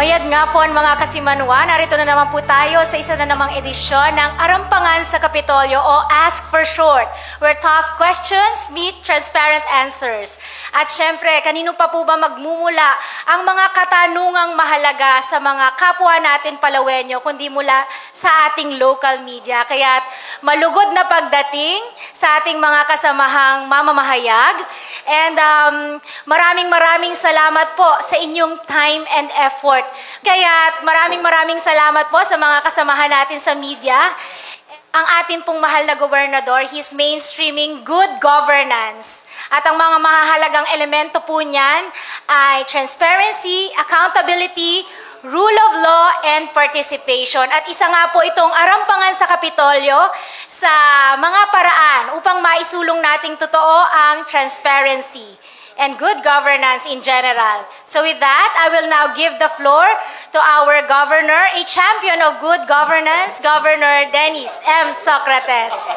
Mayad nga po mga kasimanwa, narito na naman po tayo sa isa na namang edisyon ng Arampangan sa Kapitolyo o Ask for Short, where tough questions meet transparent answers. At syempre, kanino pa po ba magmumula ang mga katanungang mahalaga sa mga kapwa natin Palawenyo, kundi mula sa ating local media. Kaya't malugod na pagdating sa ating mga kasamahang mamamahayag. And maraming salamat po sa inyong time and effort. Kaya maraming salamat po sa mga kasamahan natin sa media. Ang ating pong mahal na gobernador, he's mainstreaming good governance. At ang mga mahahalagang elemento po niyan ay transparency, accountability, rule of law, and participation. At isa nga po itong Arampangan sa Kapitolyo sa mga paraan upang maisulong nating totoo ang transparency and good governance in general. So with that, I will now give the floor to our governor, a champion of good governance, Governor Dennis M. Socrates.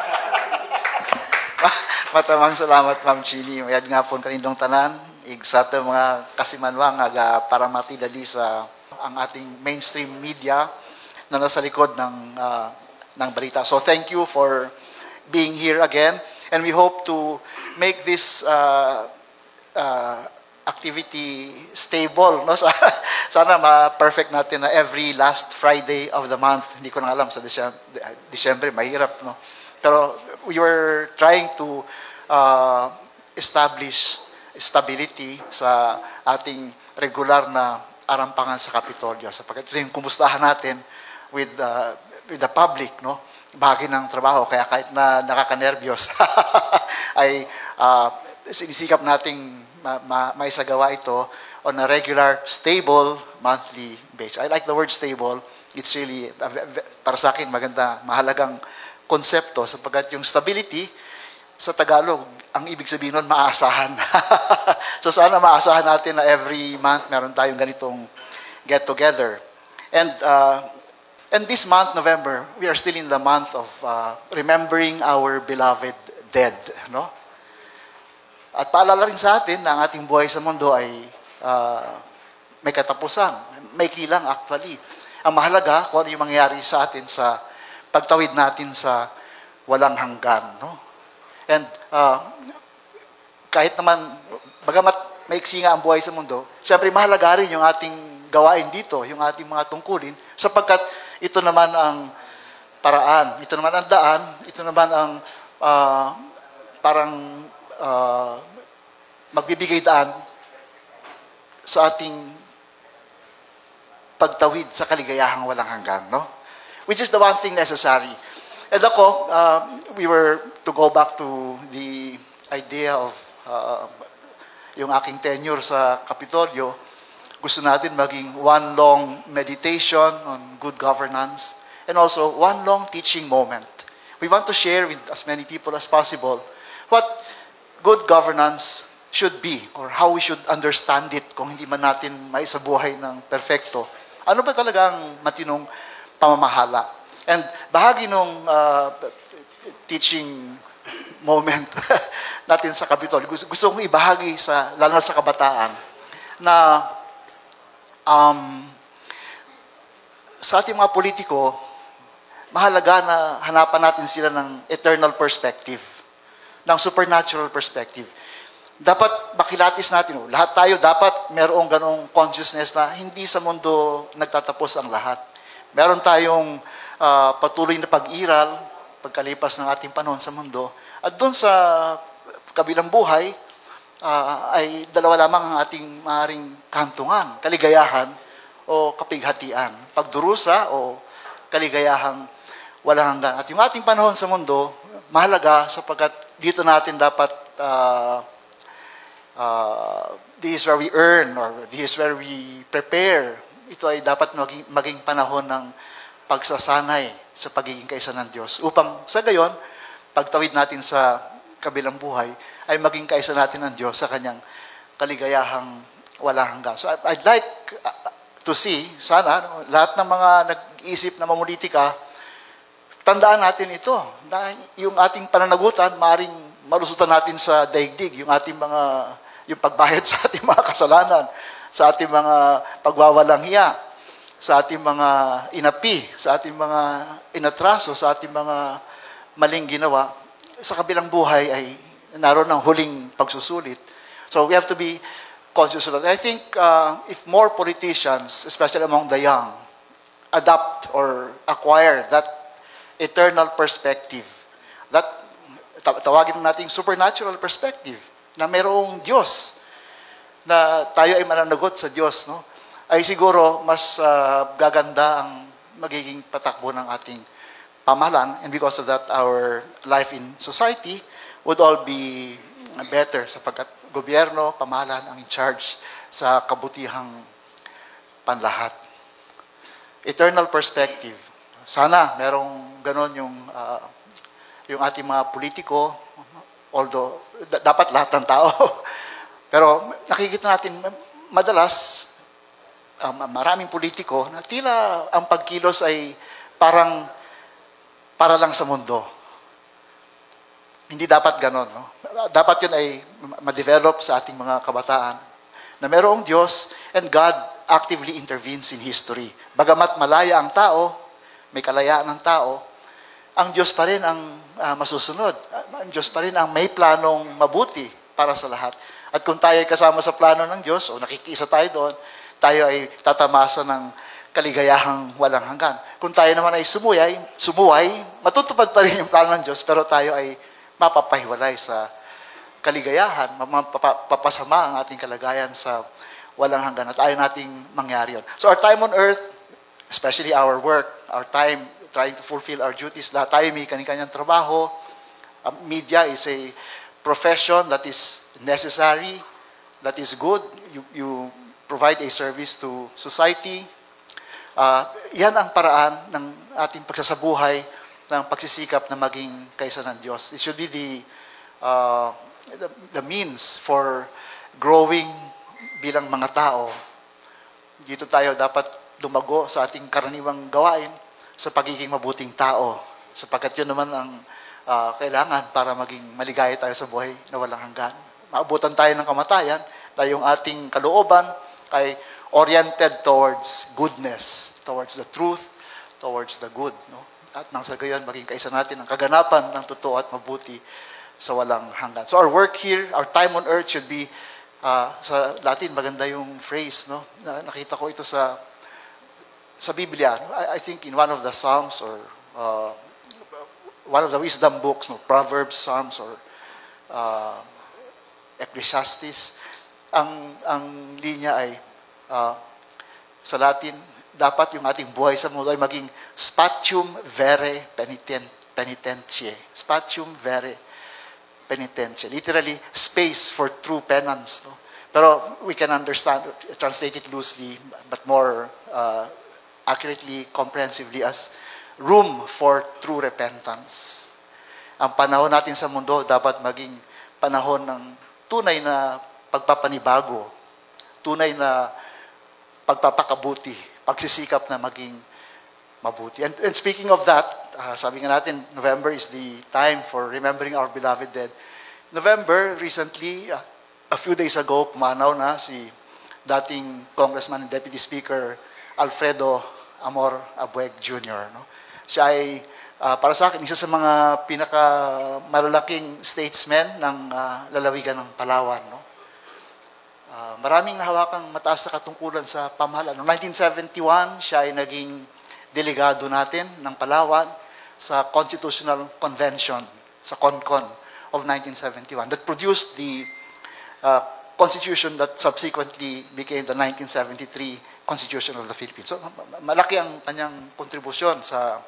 Matamang salamat, Ma'am Chini. Mayad nga po kanindong tanan. Igsa to mga kasimanwang aga para matidali sa ang ating mainstream media na nasa likod ng balita. So thank you for being here again, and we hope to make this activity stable. No? Sana ma-perfect natin na every last Friday of the month. Hindi ko na alam sa Disyembre, mahirap. No? Pero we were trying to establish stability sa ating regular na Arampangan sa Kapitolyo. Sapagkat ito yung kumustahan natin with the public, no? Bahagi ng trabaho. Kaya kahit na nakakanerbiyos, ay sinisikap nating maisagawa ito on a regular, stable, monthly basis. I like the word stable. It's really, para sa akin, maganda, mahalagang konsepto. Sapagkat yung stability, sa Tagalog, ang ibig sabihin nun, maasahan. So sana maasahan natin na every month meron tayong ganitong get-together. And this month, November, we are still in the month of remembering our beloved dead. No? At paalala rin sa atin na ang ating buhay sa mundo ay may katapusan. May kilang actually. Ang mahalaga kung ano yung mangyayari sa atin sa pagtawid natin sa walang hanggan. No? And kahit naman, bagamat maiksi nga ang buhay sa mundo, siyempre mahalaga rin yung ating gawain dito, yung ating mga tungkulin, sapagkat ito naman ang paraan, ito naman ang daan, ito naman ang parang magbibigay daan sa ating pagtawid sa kaligayahang walang hanggan, no? Which is the one thing necessary. And ako, we were to go back to the idea of yung aking tenure sa Kapitolyo. Gusto natin maging one long meditation on good governance and also one long teaching moment. We want to share with as many people as possible what good governance should be or how we should understand it kung hindi man natin maisabuhay ng perfecto. Ano ba talagang matinong pamamahala? And bahagi nung teaching moment natin sa Kapitolyo, gusto kong ibahagi lalo na sa kabataan na sa ating mga politiko, mahalaga na hanapan natin sila ng eternal perspective, ng supernatural perspective. Dapat makilatis natin, lahat tayo dapat merong ganong consciousness na hindi sa mundo nagtatapos ang lahat. Meron tayong patuloy na pag-iral, pagkalipas ng ating panahon sa mundo. At doon sa kabilang buhay, ay dalawa lamang ang ating maaaring kantungan, kaligayahan o kapighatian, pagdurusa o kaligayahang walang hanggan. At yung ating panahon sa mundo, mahalaga sapagkat dito natin dapat, this is where we earn or this is where we prepare. Ito ay dapat maging panahon ng pagsasanay sa pagiging kaisa ng Diyos. Upang sa gayon, pagtawid natin sa kabilang buhay, ay maging kaisa natin ng Diyos sa kanyang kaligayahang walang hanggan. So I'd like to see, sana, lahat ng mga nag-iisip na mamolitika, tandaan natin ito. Na yung ating pananagutan, maaaring malusutan natin sa daigdig, yung pagbayad sa ating mga kasalanan, sa ating mga pagwawalang hiya. sa ating mga inapi, sa ating mga inatraso, sa ating mga maling ginawa, sa kabilang buhay ay naroon ang huling pagsusulit. So we have to be conscious of that. I think if more politicians, especially among the young, adopt or acquire that eternal perspective, that tawagin natin supernatural perspective, na mayroong Diyos, na tayo ay mananagot sa Diyos, no? Ay siguro mas gaganda ang magiging patakbo ng ating pamahalaan, and because of that, our life in society would all be better sapagkat gobyerno, pamahalaan ang in charge sa kabutihang panlahat. Eternal perspective. Sana merong ganon yung ating mga politiko, although dapat lahat ng tao. Pero nakikita natin madalas maraming politiko na tila ang pagkilos ay parang para lang sa mundo. Hindi dapat ganon. No? Dapat yun ay ma-develop sa ating mga kabataan na mayroong Diyos and God actively intervenes in history. Bagamat malaya ang tao, may kalayaan ng tao, ang Diyos pa rin ang masusunod. Ang Diyos pa rin ang may planong mabuti para sa lahat. At kung tayo ay kasama sa plano ng Diyos o nakikiisa tayo doon, tayo ay tatamasa ng kaligayahang walang hanggan. Kung tayo naman ay sumuway, matutupad pa rin yung plano ng Diyos, pero tayo ay mapapahiwalay sa kaligayahan, mapapasama ang ating kalagayan sa walang hanggan at ayaw nating mangyari yun. So our time on earth, especially our work, our time trying to fulfill our duties, lahat tayo may kanya-kanyang trabaho. Media is a profession that is necessary, that is good. You provide a service to society. Yan ang paraan ng ating pagsasabuhay, ng pagsisikap na maging kaisa ng Diyos. It should be the means for growing bilang mga tao. Dito tayo dapat lumago sa ating karaniwang gawain sa pagiging mabuting tao. Sapagkat yun naman ang kailangan para maging maligaya tayo sa buhay na walang hanggan. Maabutan tayo ng kamatayan na yung ating kalooban ay oriented towards goodness, towards the truth, towards the good. No? At nang sa gayon, maging kaisa natin ang kaganapan ng totoo at mabuti sa walang hanggan. So our work here, our time on earth should be, sa Latin, maganda yung phrase, no? Nakita ko ito sa Biblia. I think in one of the Psalms or one of the wisdom books, no? Proverbs, Psalms, or Ecclesiastes, ang linya ay sa Latin, dapat yung ating buhay sa mundo ay maging spatium vere penitentiae. Spatium vere penitentiae. Literally, space for true penance. No? Pero we can understand, translate it loosely, but more accurately, comprehensively as room for true repentance. Ang panahon natin sa mundo dapat maging panahon ng tunay na pagpapanibago, tunay na pagpapakabuti, pagsisikap na maging mabuti. And speaking of that, sabi nga natin, November is the time for remembering our beloved dead. November, recently, a few days ago, pumanaw na si dating Congressman and Deputy Speaker Alfredo Amor Abueg Jr. No? Siya ay, para sa akin, isa sa mga pinakamalalaking statesmen ng lalawigan ng Palawan. No? Maraming nahawakang mataas na katungkulan sa pamahalaan. Noong 1971, siya ay naging delegado natin ng Palawan sa Constitutional Convention, sa CONCON of 1971, that produced the Constitution that subsequently became the 1973 Constitution of the Philippines. So, malaki ang kanyang kontribusyon sa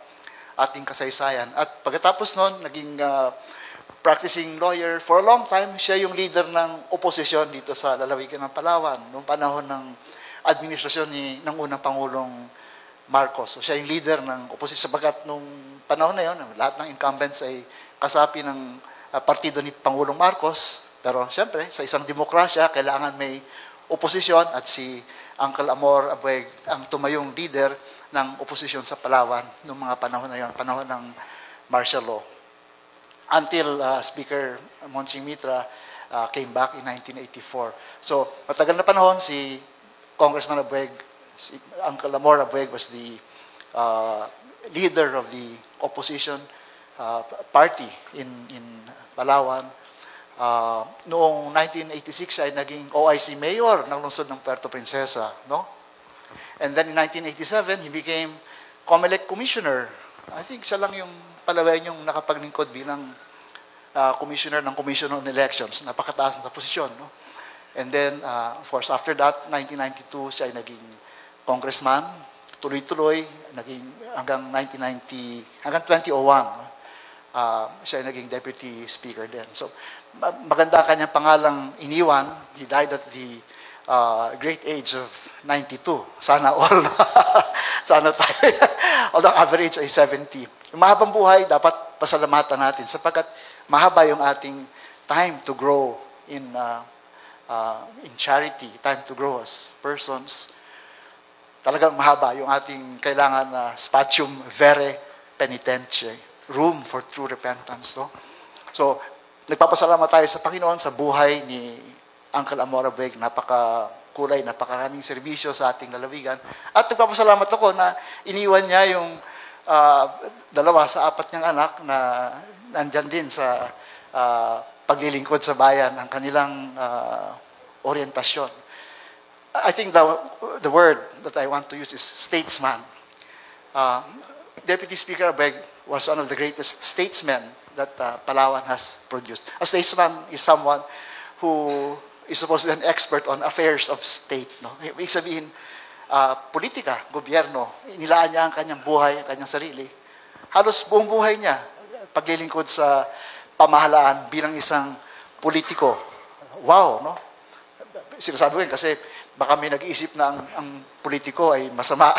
ating kasaysayan. At pagkatapos noon, naging practicing lawyer for a long time. Siya yung leader ng oposisyon dito sa lalawigan ng Palawan noong panahon ng administrasyon ng unang Pangulong Marcos. So, siya yung leader ng oposisyon sapagat nung panahon na yon, lahat ng incumbents ay kasapi ng partido ni Pangulong Marcos. Pero siyempre, sa isang demokrasya, kailangan may oposisyon at si Uncle Amor Abueg ang tumayong leader ng oposisyon sa Palawan noong mga panahon na yon, panahon ng martial law. Until Speaker Monching Mitra came back in 1984. So, matagal na panahon si Congressman Abueg Uncle Amor Abueg was the leader of the opposition party in Palawan. Noong 1986 siya ay naging OIC mayor ng lungsod ng Puerto Princesa, no? And then in 1987 he became COMELEC commissioner. I think siya lang yung Palawan yung nakapaglingkod bilang commissioner ng Commission on Elections. Napakataas na posisyon, no? And then of course after that 1992 siya ay naging congressman, tuloy-tuloy naging hanggang 2001. Siya ay naging deputy speaker din. So maganda kanyang pangalang iniwan. He died at the great age of 92. Sana all. Sana tayo. Although average ay 70. Yung mahabang buhay, dapat pasalamatan natin sapagkat mahaba yung ating time to grow in charity, time to grow as persons. Talagang mahaba yung ating kailangan na spatium vere penitentiae, room for true repentance. No? So, nagpapasalamat tayo sa Panginoon sa buhay ni Uncle Amor Abueg. Napakakulay, napakaraming serbisyo sa ating lalawigan. At nagpapasalamat ako na iniwan niya yung 2 sa 4 niyang anak na nandyan din sa paglilingkod sa bayan, ang kanilang orientasyon. I think the word that I want to use is statesman. Deputy Speaker Abueg was one of the greatest statesmen that Palawan has produced. A statesman is someone who is supposed to be an expert on affairs of state. No? Ibig sabihin, politika, gobyerno, inilaan niya ang kanyang buhay, ang kanyang sarili. Halos buong buhay niya, paglilingkod sa pamahalaan bilang isang politiko. Wow, no? Sinasabi ko yun kasi baka may nag-iisip na ang politiko ay masama.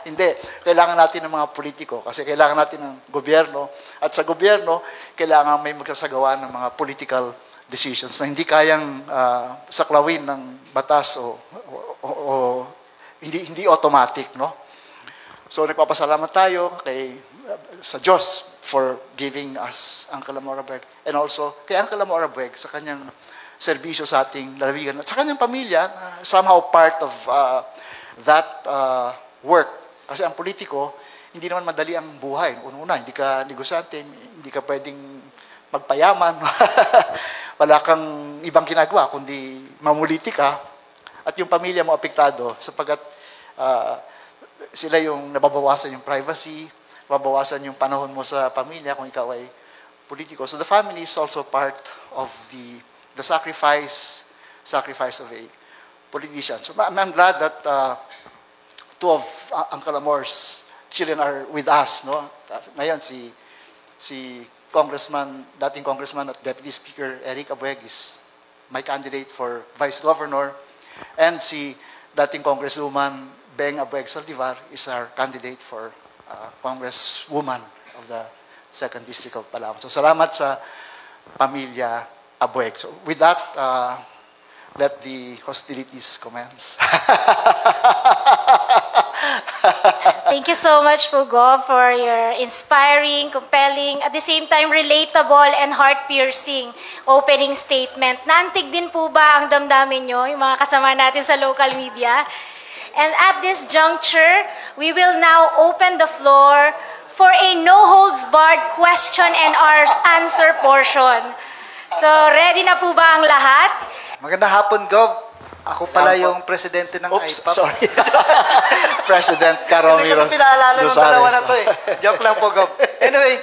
Hindi. Kailangan natin ng mga politiko kasi kailangan natin ng gobyerno. At sa gobyerno, kailangan may magsasagawa ng mga political decisions na hindi kayang saklawin ng batas o hindi automatic, no? So nagpapasalamat tayo sa Diyos for giving us Uncle Amor Abueg and also kay Uncle Amor Abueg sa kanyang serbisyo sa ating lalawigan at sa kanyang pamilya, somehow part of that work. Kasi ang politiko, hindi naman madali ang buhay. Una, hindi ka negosyante, hindi ka pwedeng magpayaman. Wala kang ibang ginagawa, kundi mamuliti ka. At yung pamilya mo apektado sapagkat sila yung nababawasan yung privacy, nababawasan yung panahon mo sa pamilya kung ikaw ay politiko. So the family is also part of the sacrifice of a politician. So I'm glad that 2 of Uncle Amor's children are with us. No? Ngayon, si dating Congressman at Deputy Speaker Eric Abueg is my candidate for Vice Governor. And si dating Congresswoman Beng Abueg Saldivar is our candidate for Congresswoman of the 2nd District of Palawan. So salamat sa pamilya Abueg. So with that, let the hostilities commence. Thank you so much, Pugo, for your inspiring, compelling, at the same time relatable and heart-piercing opening statement. Naantig din po ba ang damdamin nyo, yung mga kasama natin sa local media? And at this juncture, we will now open the floor for a no-holds-barred question and answer portion. So, ready na po ba ang lahat? Magandang hapon, Gob. Ako pala yung presidente ng IPAP. Sorry. President Karomi Hindi kasi pinaalala ng dalawa na to eh. Joke lang po, Gob. Anyway,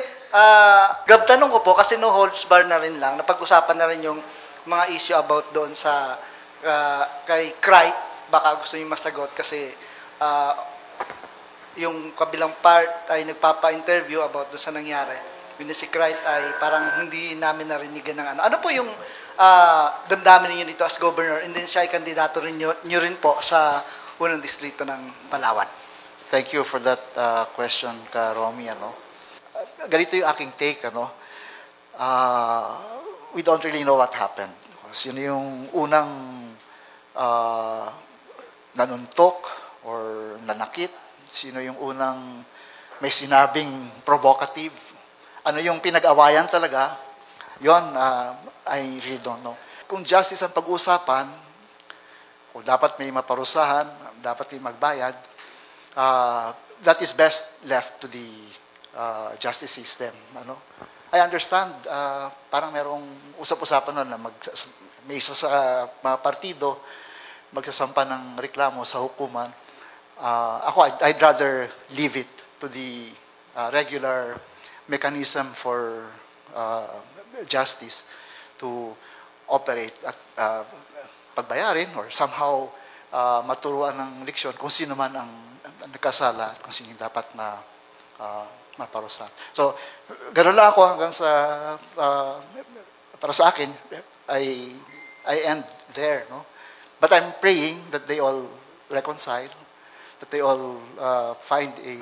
Gob, tanong ko po, kasi no holds bar na rin lang, napag-usapan na rin yung mga issue about doon sa kay Crait. Baka gusto niyo masagot kasi yung kabilang part ay nagpapa-interview about doon sa nangyari. Yung si Crait ay parang hindi namin narinigan ng ano. Ano po yung damdamin ninyo dito as governor and then siya ay kandidato rin nyo rin po sa unang distrito ng Palawan? Thank you for that question, Romy. Ganito yung aking take. We don't really know what happened. Sino yung unang nanuntok or nanakit? Sino yung unang may sinabing provocative? Ano yung pinag-awayan talaga? Yon, I really don't know. Kung justice ang pag-uusapan, kung dapat may maparusahan, dapat din magbayad, that is best left to the justice system. Ano? I understand, parang merong usap-usapan na may isa sa mga partido magsasampa ng reklamo sa hukuman. I'd rather leave it to the regular mechanism for justice to operate at pagbayarin or somehow maturuan ng leksyon kung sino man ang nagkasala at kung sino dapat na maparusahan. So, gano'n lang ako hanggang sa, para sa akin, I end there. No? But I'm praying that they all reconcile, that they all find a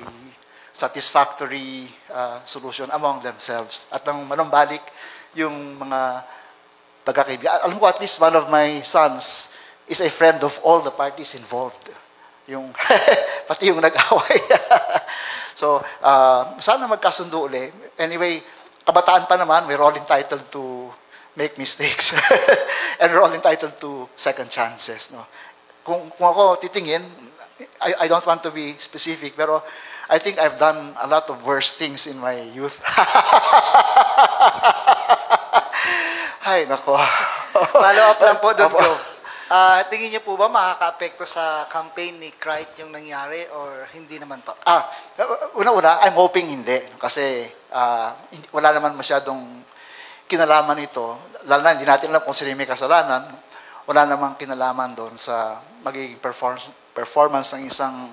satisfactory solution among themselves. At nang manumbalik yung mga pagkakaibigan. Alam ko, at least one of my sons is a friend of all the parties involved. Yung pati yung nag-away. So, sana magkasundo uli. Anyway, kabataan pa naman, we're all entitled to make mistakes. And we're all entitled to second chances. No? Kung ako titingin, I don't want to be specific, pero I think I've done a lot of worse things in my youth. Ay, nako. Follow up lang po, Don Go. Tingin niyo po ba makaka-apekto sa campaign ni Cright yung nangyari or hindi naman po? Una-una, I'm hoping hindi. Kasi wala naman masyadong kinalaman ito. Lalo na, hindi natin alam kung sino may kasalanan. Wala namang kinalaman doon sa magiging performance ng isang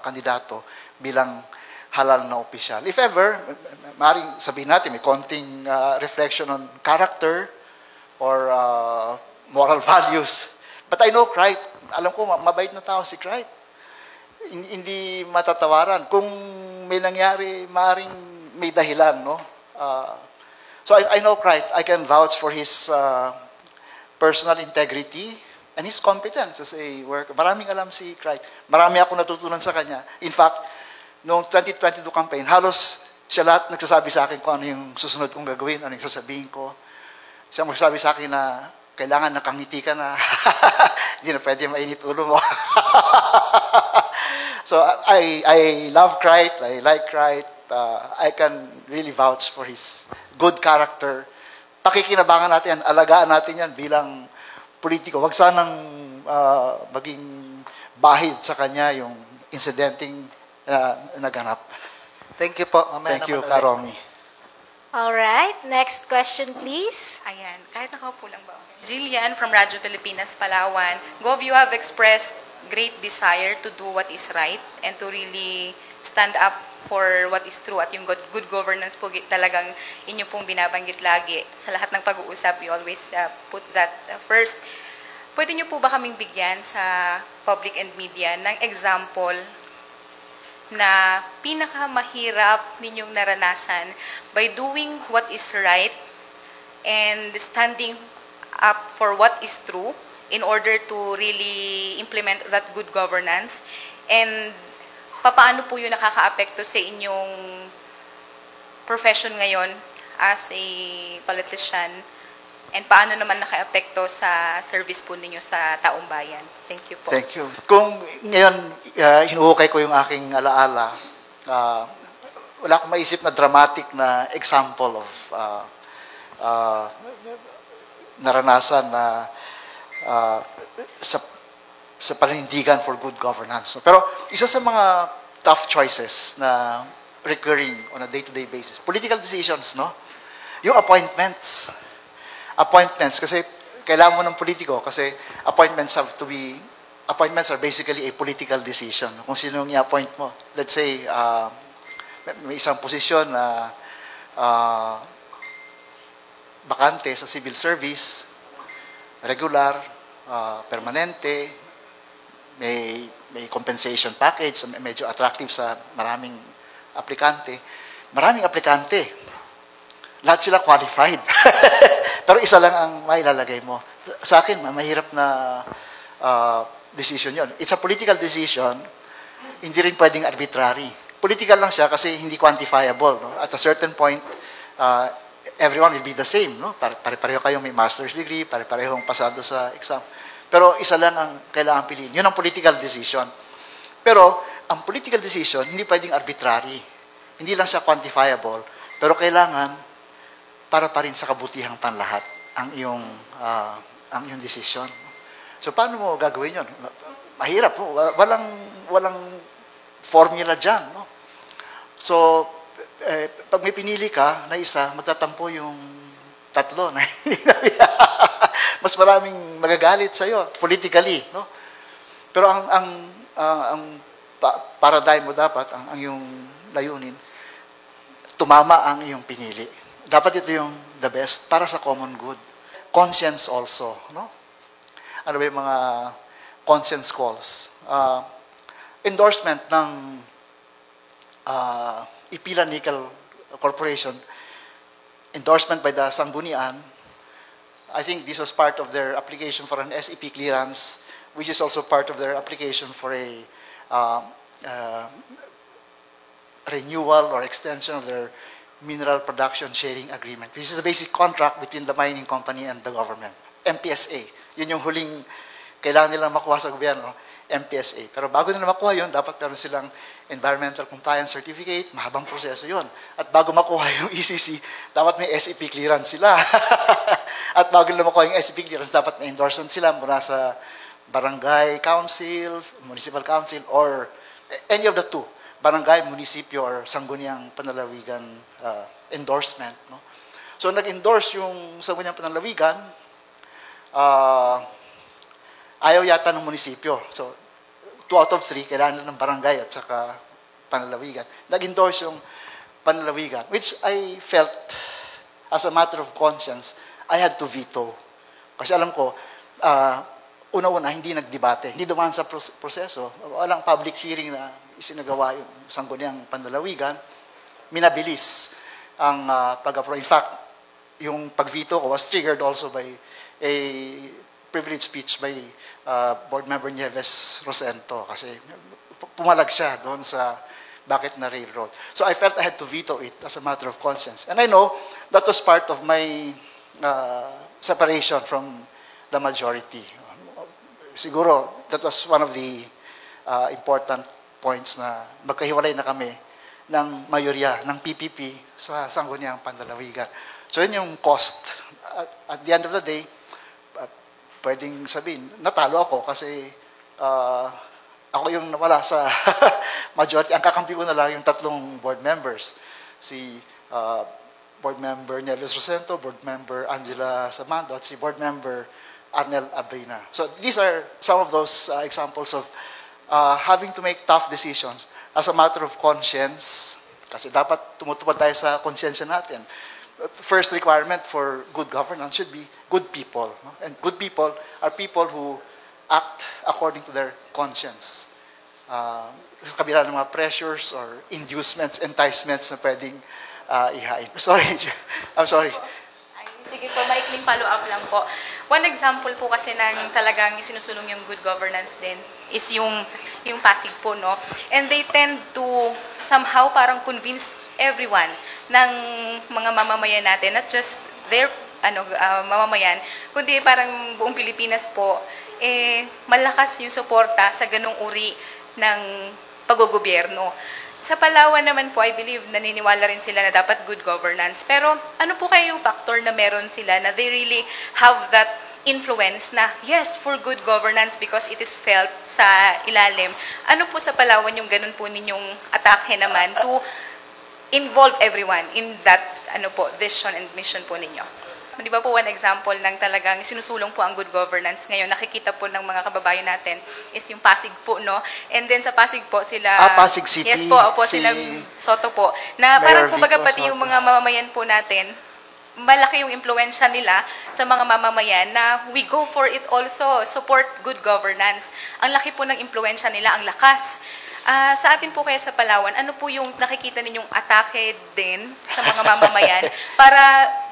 kandidato bilang halal na opisyal. If ever, maaaring sabihin natin, may konting reflection on character or moral values. But I know Cright. Alam ko, mabait na tao si Cright. Hindi matatawaran. Kung may nangyari, maaaring may dahilan. No? So I know Cright. I can vouch for his personal integrity and his competence as a worker. Maraming alam si Cright. Marami ako natutunan sa kanya. In fact, noong 2022 campaign, halos siya lahat nagsasabi sa akin kung ano yung susunod kong gagawin, ano yung sasabihin ko. Siya magsasabi sa akin na kailangan nakangiti ka na. Hindi na pwede mainit ulo mo. So I love Cright. I like Cright. I can really vouch for his good character. Pakikinabangan natin yan, alagaan natin yan bilang politiko. Huwag sanang maging bahid sa kanya yung incidenting naganap. Thank you po. Thank you, Karomi. All right, next question please. Ayan, kahit nakaupo lang ba? Jillian from Radyo Pilipinas, Palawan. Gov, you have expressed great desire to do what is right and to really stand up for what is true at yung good governance po talagang inyo pong binabanggit lagi. Sa lahat ng pag-uusap, we always put that first. Pwede nyo po ba kaming bigyan sa public and media ng example na pinakamahirap ninyong naranasan by doing what is right and standing up for what is true in order to really implement that good governance, and paano po yun nakaka-apekto sa inyong profession ngayon as a politician, and paano naman naka-apekto sa service po ninyo sa taong bayan? Thank you po. Thank you. Kung ngayon, hinuhukay ko yung aking alaala, wala akong maisip na dramatic na example of naranasan na sa panindigan for good governance. Pero isa sa mga tough choices na recurring on a day-to-day basis, political decisions, no? Yung appointments. Appointments, kasi kailangan mo ng politiko, kasi appointments are basically a political decision. Kung sino yung i-appoint mo. Let's say, may isang posisyon na bakante sa civil service, regular, permanente, may compensation package, medyo attractive sa maraming aplikante. Maraming aplikante. Lahat sila qualified. Pero isa lang ang mailalagay mo. Sa akin, mahirap na decision yon. It's a political decision, hindi rin pwedeng arbitrary. Political lang siya kasi hindi quantifiable. No? At a certain point, everyone will be the same. No? Pare-pareho kayong may master's degree, pare-parehong pasado sa exam. Pero isa lang ang kailangan piliin. Yun ang political decision. Pero ang political decision, hindi pwedeng arbitrary. Hindi lang siya quantifiable. Pero kailangan para pa rin sa kabutihang panlahat ang iyong decision. So paano mo gagawin yun? Mahirap. Walang formula dyan. No? So, pag may pinili ka na isa, magtatampo yung tatlo na mas maraming magagalit sa iyo politically, no? Pero ang paradigm mo dapat ang iyong layunin, tumama ang iyong pinili. Dapat ito yung the best para sa common good. Conscience also, no? Ano ba yung mga conscience calls? Endorsement ng Ipila Nickel Corporation, endorsement by the Sanggunian. I think this was part of their application for an SEP clearance, which is also part of their application for a renewal or extension of their mineral production sharing agreement. This is a basic contract between the mining company and the government. MPSA. Yun yung huling kailangan nilang makuha sa gobyerno, MPSA. Pero bago nila makuha yun, dapat meron silang Environmental Compliance Certificate, mahabang proseso yun. At bago makuha yung ECC, dapat may SEP clearance sila. At bago nila makuha yung SEP clearance, dapat may endorsement sila mula sa barangay council, municipal council, or any of the two. Barangay, munisipyo, or Sangguniang Panlalawigan endorsement. No? So nag-endorse yung Sangguniang Panlalawigan, ayaw yata ng munisipyo. So, 2 out of 3, kailangan ng barangay at saka panlalawigan. Nag-endorse yung panlalawigan, which I felt, as a matter of conscience, I had to veto. Kasi alam ko, una-una, hindi nagdebate, hindi dumaan sa proseso. Walang public hearing na isinagawa yung Sangguniang Panlalawigan. Minabilis ang pag-approve. In fact, yung pag-veto ko was triggered also by a privilege speech by Board Member Nieves Rosento kasi pumalag siya doon sa bakit na railroad. So I felt I had to veto it as a matter of conscience. And I know that was part of my separation from the majority. Siguro that was one of the important points na magkahiwalay na kami ng mayorya ng PPP sa Sangguniang Panlalawigan. So yun yung cost. At the end of the day, pwedeng sabihin, natalo ako kasi ako yung nawala sa majority. Ang kakampi ko na lang yung 3 board members. Si board member Nieves Rosento, board member Angela Samando, at si board member Arnel Abrina. So these are some of those examples of having to make tough decisions as a matter of conscience. Kasi dapat tumutupad tayo sa konsensya natin. First requirement for good governance should be good people. No? And good people are people who act according to their conscience. Sa kabila ng mga pressures or inducements, enticements na pwedeng ihain. Sorry, I'm sorry. Sige po, maikling follow-up lang po. One example po kasi ng talagang sinusulong yung good governance din is yung Pasig po, no? And they tend to somehow parang convince everyone ng mga mamamayan natin, not just their mamamayan, kundi parang buong Pilipinas po, malakas yung suporta sa ganung uri ng paggogobyerno. Sa Palawan naman po, I believe, naniniwala rin sila na dapat good governance. Pero ano po kayo yung factor na meron sila na they really have that influence na, yes, for good governance because it is felt sa ilalim. Ano po sa Palawan yung ganun po ninyong atake naman to involve everyone in that vision and mission po ninyo? Di ba po one example ng talagang sinusulong po ang good governance ngayon, nakikita po ng mga kababayan natin is yung Pasig po, no? And then sa Pasig po sila... Pasig City. Yes po, sila Soto po. Na parang kumbaga pati yung mga mamamayan po natin, malaki yung impluensya nila sa mga mamamayan na we go for it also, support good governance. Ang laki po ng impluensya nila, ang lakas. Sa atin po kaya sa Palawan, ano po yung nakikita ninyong atake din sa mga mamamayan para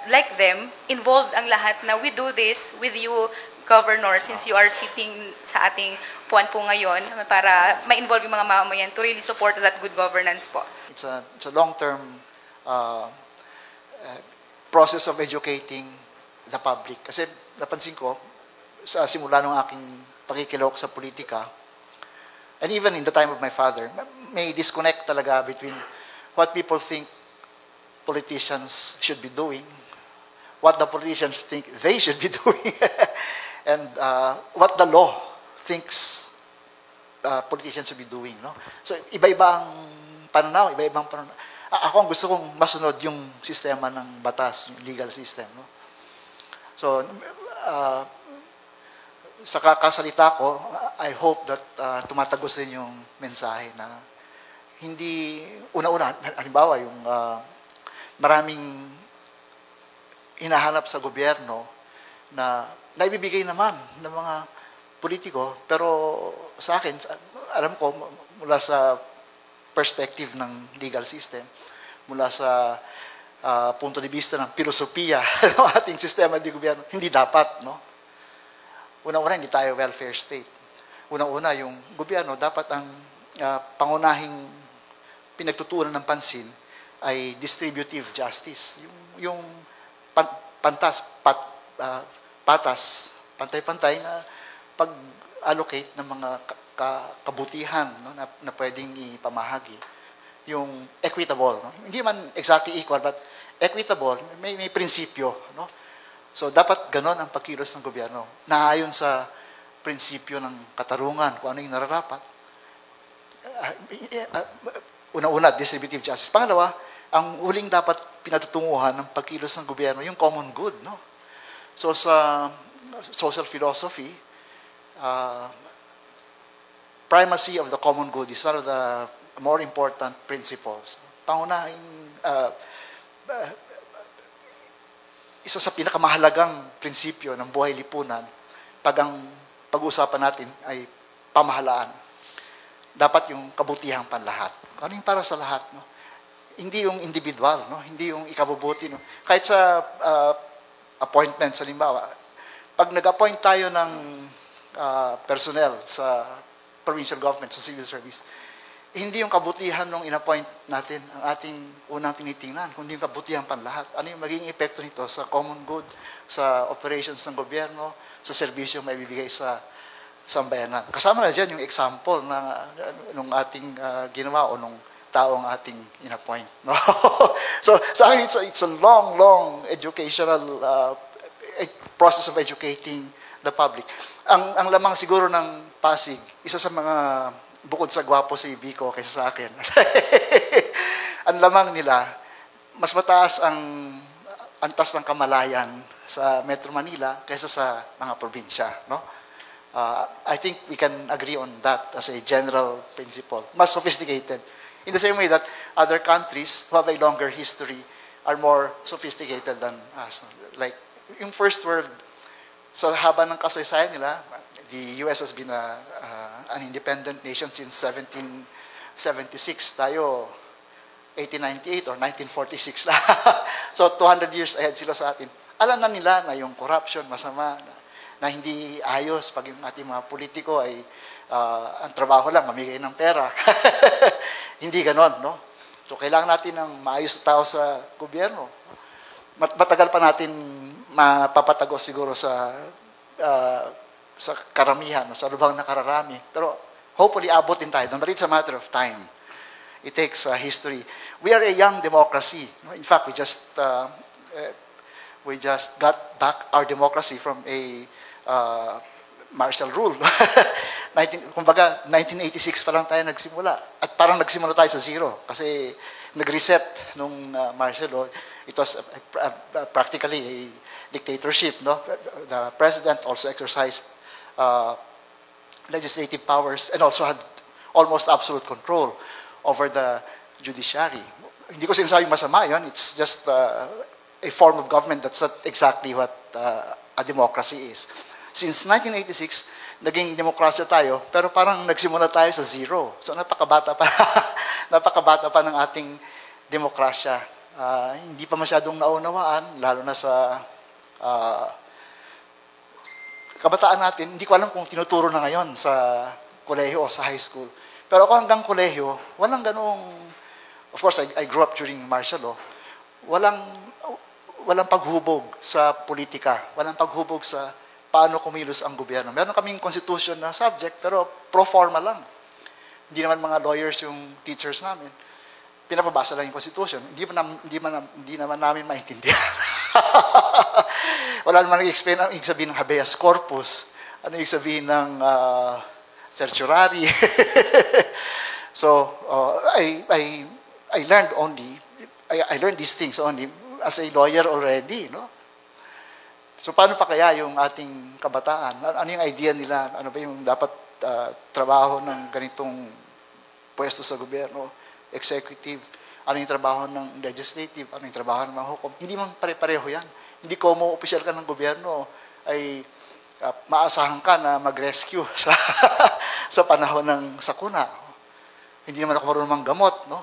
like them, involved ang lahat na we do this with you, Governor, since you are sitting sa ating puwan po ngayon para ma-involve yung mga mamamayan to really support that good governance po. It's a long-term process of educating the public. Kasi napansin ko, sa simula ng aking pakikilahok sa politika, and even in the time of my father, may disconnect talaga between what people think politicians should be doing, what the politicians think they should be doing, and what the law thinks politicians should be doing. No? So, iba-iba ang pananaw, iba-ibang pananaw. Ako ang gusto kong masunod yung sistema ng batas, yung legal system. No? So, sa kakasalita ko, I hope that tumatagos din yung mensahe na hindi, una-una, halimbawa, yung maraming hinahanap sa gobyerno na naibibigay naman ng mga politiko, pero sa akin, alam ko, mula sa perspective ng legal system, mula sa punto de vista ng filosofiya ng ating sistema ng gobyerno, hindi dapat, no? Una-una, hindi tayo welfare state. Una-una, yung gobyerno, dapat ang pangunahing pinagtutuunan ng pansin ay distributive justice. Yung patas, pantay-pantay na pag-allocate ng mga kabutihan, no, na pwedeng ipamahagi. Yung equitable. No? Hindi man exactly equal, but equitable, may prinsipyo. No? So, dapat ganon ang pagkilos ng gobyerno. Naayon sa prinsipyo ng katarungan, kung ano yung nararapat. Una-una, distributive justice. Pangalawa, ang huling dapat pinatutunguhan ng pagkilos ng gobyerno, yung common good. No? So, sa social philosophy, primacy of the common good is one of the more important principles. Pangunahing, isa sa pinakamahalagang prinsipyo ng buhay lipunan, pag-uusapan natin ay pamahalaan. Dapat yung kabutihang panlahat. Ano yung para sa lahat? No? Hindi yung individual, no? Hindi yung ikabubuti. No? Kahit sa appointments, halimbawa, pag nag-appoint tayo ng personnel sa provincial government, sa civil service, hindi yung kabutihan nung in-appoint natin ang ating unang tinitingnan, kundi yung kabutihan panlahat. Ano yung magiging epekto nito sa common good, sa operations ng gobyerno, sa serbisyo may bibigay sa sambayanan. Kasama na dyan yung example nung ating ginawa o nung taong ating in-appoint. No? So, sa akin, it's a long educational process of educating the public. Ang lamang siguro ng Pasig, isa sa mga bukod sa gwapo si Vico kaysa sa akin. Ang lamang nila, mas mataas ang antas ng kamalayan sa Metro Manila kaysa sa mga probinsya. No? I think we can agree on that as a general principle. Mas sophisticated. In the same way that other countries who have a longer history are more sophisticated than us. Like, yung first world, sa haba ng kasaysayan nila, the US has been an independent nation since 1776. Tayo, 1898 or 1946 lang. So, 200 years ahead sila sa atin. Alam na nila na yung corruption, masama, na hindi ayos pag yung ating mga politiko ay ang trabaho lang, mamigay ng pera. Hindi ganon, no? So, kailangan natin ng maayos na tao sa gobyerno. Matagal pa natin mapapatagos siguro sa karamihan, sa lubhang nakararami. Pero hopefully abutin tayo. But it's a matter of time. It takes history. We are a young democracy. In fact, we just got back our democracy from a martial rule. Kumbaga, 1986 pa lang tayo nagsimula. At parang nagsimula tayo sa zero. Kasi nag-reset nung martial law. It was practically a dictatorship. No? The president also exercised legislative powers and also had almost absolute control over the judiciary. Hindi ko sinasabing masama yun. It's just a form of government that's not exactly what a democracy is. Since 1986, naging demokrasya tayo, pero parang nagsimula tayo sa zero. So napakabata pa ng ating demokrasya. Hindi pa masyadong naunawaan, lalo na sa kabataan natin. Hindi ko alam kung tinuturo na ngayon sa kolehiyo o sa high school. Pero ako hanggang kolehiyo, walang ganong, of course, I grew up during martial law, walang paghubog sa politika, walang paghubog sa paano kumilos ang gobyerno. Meron kaming constitution na subject, pero pro forma lang. Hindi naman mga lawyers yung teachers namin. Pinapabasa lang yung constitution. Hindi naman namin maintindihan. Wala naman nag-explain ang ibig sabihin ng habeas corpus, ano ibig sabihin ng certiorari. So, I learned these things only as a lawyer already, no? So, paano pa kaya yung ating kabataan? Ano yung idea nila? Ano ba yung dapat trabaho ng ganitong pwesto sa gobyerno? Executive, ano yung trabaho ng legislative, ano yung trabaho ng mga hukom. Hindi man pare-pareho yan. Hindi ko mo opisyal ka ng gobyerno ay maasahan ka na mag-rescue sa panahon ng sakuna. Hindi naman ako marunong manggamot, no?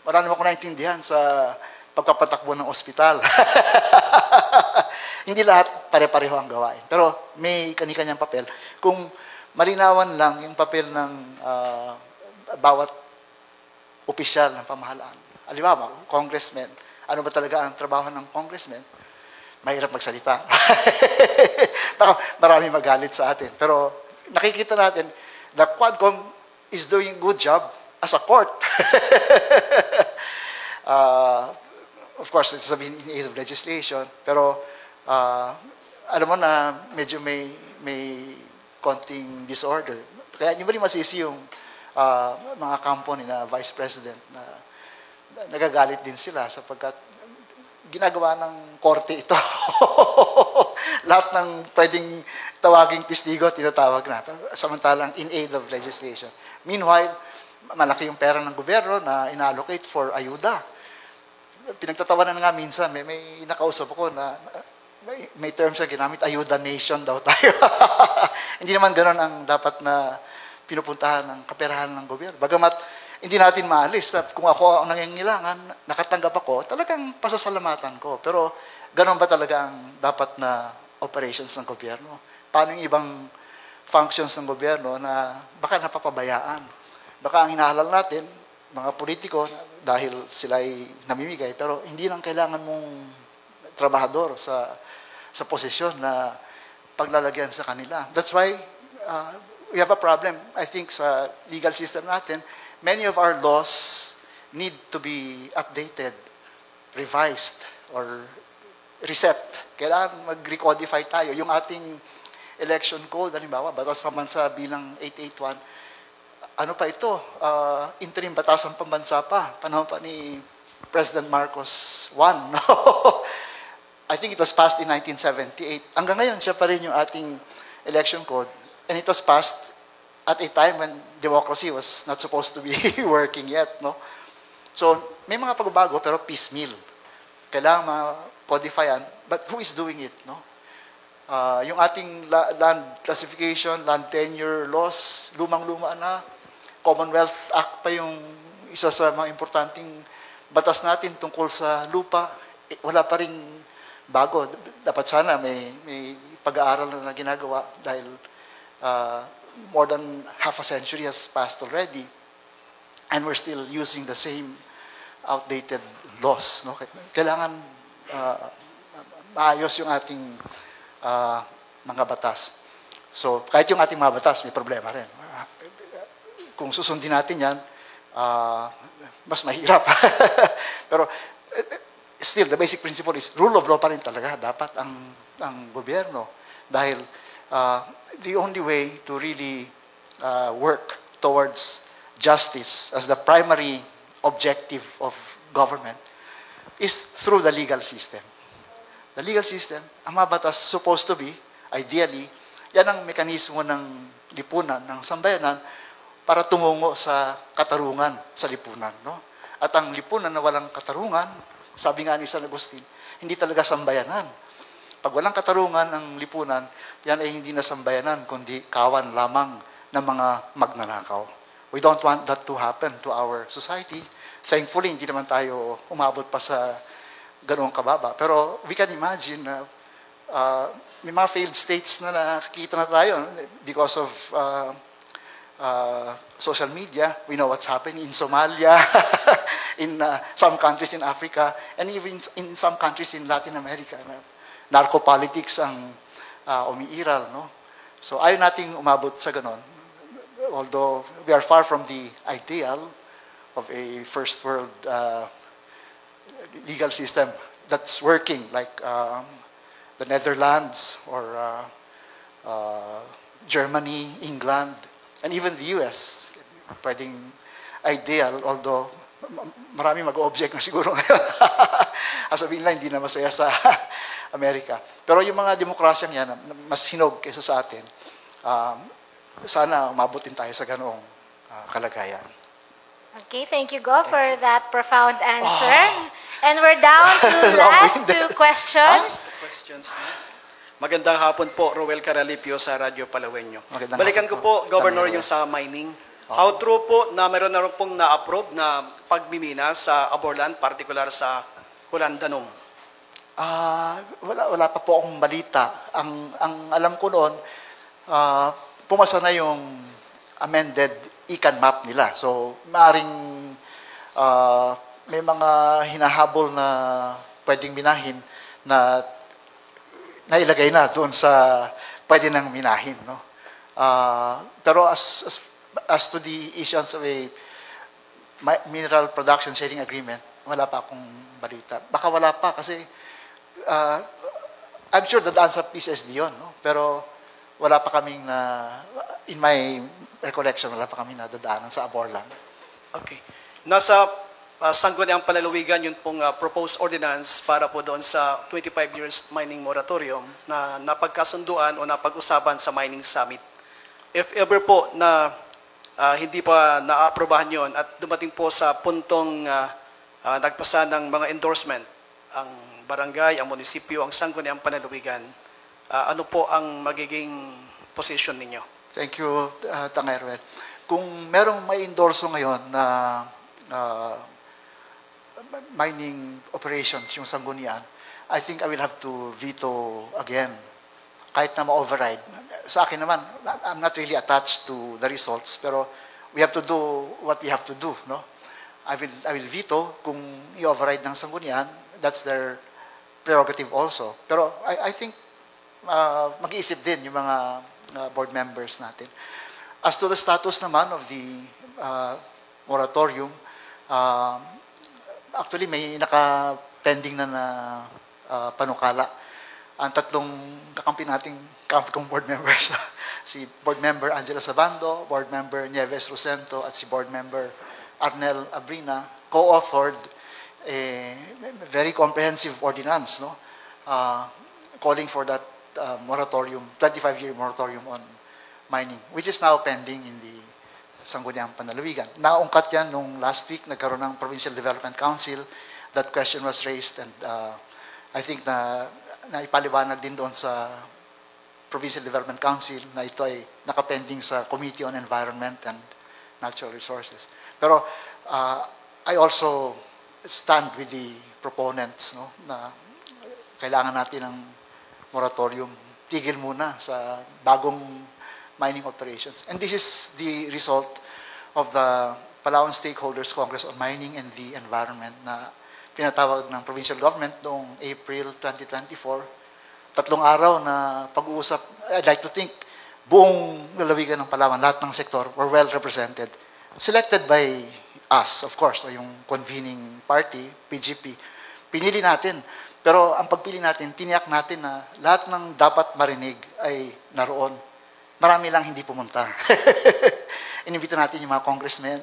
Wala naman ako naintindihan sa pagpapatakbo ng ospital. Hindi lahat pare-pareho ang gawain. Pero may kani-kanyang papel. Kung malinawan lang yung papel ng bawat opisyal ng pamahalaan. Halimbawa, congressman. Ano ba talaga ang trabaho ng congressman? Mahirap magsalita. Baka marami magalit sa atin. Pero nakikita natin, the Quadcom is doing a good job as a court. Of course, it's sabihin in aid of legislation. Pero alam mo na medyo may konting disorder. Kaya hindi mo rin masisi yung mga kampo ni na Vice President na nagagalit din sila sapagkat ginagawa ng korte ito. Lahat ng pwedeng tawaging testigo, tinatawag na. Samantalang in aid of legislation. Meanwhile, malaki yung pera ng gobyerno na inallocate for ayuda. Pinagtatawanan nga minsan, may nakausap ako na may term siya ginamit, ayuda nation daw tayo. Hindi naman ganoon ang dapat na pinupuntahan ng kaperahan ng gobyerno. Bagamat hindi natin maalis na kung ako ang nangangailangan, nakatanggap ako, talagang pasasalamatan ko. Pero ganoon ba talaga ang dapat na operations ng gobyerno? Paano yung ibang functions ng gobyerno na baka napapabayaan? Baka ang hinahalal natin, mga politiko, dahil sila ay namimigay, pero hindi lang kailangan mong trabahador sa posisyon na paglalagyan sa kanila. That's why we have a problem, I think, sa legal system natin. Many of our laws need to be updated, revised, or reset. Kailangan mag-recodify tayo. Yung ating election code, halimbawa, Batas Pambansa bilang 881, ano pa ito? Interim Batasang Pambansa pa. Panahon pa ni President Marcos I. No? I think it was passed in 1978. Hanggang ngayon, siya pa rin yung ating election code. And it was passed at a time when democracy was not supposed to be working yet. No? So, may mga pagbabago pero piecemeal. Kailangan ma-codifyan. But who is doing it? No? Yung ating land classification, land tenure laws, lumang-luma na. Commonwealth Act pa yung isa sa mga importanteng batas natin tungkol sa lupa. Wala pa rin bago. Dapat sana may pag-aaral na ginagawa dahil more than half a century has passed already and we're still using the same outdated laws. No? Kailangan maayos yung ating mga batas. So, kahit yung ating mga batas, may problema rin. Kung susundin natin yan, mas mahirap. Pero, still, the basic principle is rule of law pa rin talaga dapat ang gobyerno. Dahil the only way to really work towards justice as the primary objective of government is through the legal system. The legal system, ang mga batas supposed to be, ideally, yan ang mekanismo ng lipunan, ng sambayanan, para tumungo sa katarungan sa lipunan. No? At ang lipunan na walang katarungan, sabi nga ni San Agustin, hindi talaga sambayanan. Pag walang katarungan ang lipunan, yan ay hindi na sambayanan, kundi kawan lamang ng mga magnanakaw. We don't want that to happen to our society. Thankfully, hindi naman tayo umabot pa sa ganoong kababa. Pero we can imagine na may mga failed states na nakikita na tayo because of social media. We know what's happening in Somalia, in some countries in Africa, and even in some countries in Latin America. Narco-politics ang umiiral, no? So ayaw nating umabot sa ganon. Although we are far from the ideal of a first world legal system that's working, like the Netherlands or Germany, England, and even the US. Pwedeng ideal, although marami mag-object na siguro ngayon. Sabihin lang, hindi na masaya sa Amerika. Pero yung mga demokrasyang yan, mas hinog kaysa sa atin, sana umabutin tayo sa ganoong kalagayan. Okay, thank you, Go, for that profound answer. And we're down to last two questions. Questions na. Magandang hapon po, Roel Caralipio sa Radyo Palawenyo. Magandang Balikan ko hapon po, Governor, yung sa mining. How true po na meron na rin pong na-approve na pagmimina sa Aborlan, particular sa Hulandanum? Wala pa po akong balita. Ang alam ko noon, pumasa na yung amended ican map nila. So, maaring may mga hinahabol na pwedeng minahin na nailagay na doon sa pwede nang minahin. No? Pero as to the issuance of a mineral production sharing agreement, wala pa akong balita. Baka wala pa kasi I'm sure dadaan sa PCSD yun, no? Pero wala pa kaming in my recollection, wala pa kami na dadaanan sa Aborlan. Okay. Nasa Sangguniang Panlalawigan, yun pong proposed ordinance para po doon sa 25 years mining moratorium na napagkasunduan o napag-usapan sa Mining Summit. If ever po na hindi pa na-aprobahan yun at dumating po sa puntong nagpasa ng mga endorsement, ang barangay, ang munisipyo, ang Sangguniang Panlalawigan, ano po ang magiging position ninyo? Thank you, Tangerwel. Kung merong may endorso ngayon na mining operations, yung Sanggunian, I think I will have to veto again, kahit na ma-override. Sa akin naman, I'm not really attached to the results, pero we have to do what we have to do, no? I will veto kung i-override ng Sanggunian. That's their prerogative also. Pero I think mag-iisip din yung mga board members natin. As to the status naman of the moratorium, actually may naka-pending na panukala. Ang tatlong kakampi nating kong board members, si board member Angela Sabando, board member Nieves Rosento, at si board member Arnel Abrina, co-authored a very comprehensive ordinance, no? Calling for that moratorium, 25-year moratorium on mining, which is now pending in the Sangguniang Panlalawigan. Naungkat yan nung last week, nagkaroon ng Provincial Development Council. That question was raised and I think na ipaliwanag din doon sa Provincial Development Council na ito ay nakapending sa Committee on Environment and Natural Resources. Pero I also stand with the proponents, no, na kailangan natin ng moratorium, tigil muna sa bagong mining operations. And this is the result of the Palawan Stakeholders Congress on Mining and the Environment na pinatawag ng provincial government noong April 2024. 3 araw na pag-uusap. I'd like to think buong lalawigan ng Palawan, lahat ng sektor were well represented. Selected by us, of course, o yung convening party, PGP. Pinili natin. Pero ang pagpili natin, tiniyak natin na lahat ng dapat marinig ay naroon. Marami lang hindi pumunta. Inibita natin yung mga congressmen,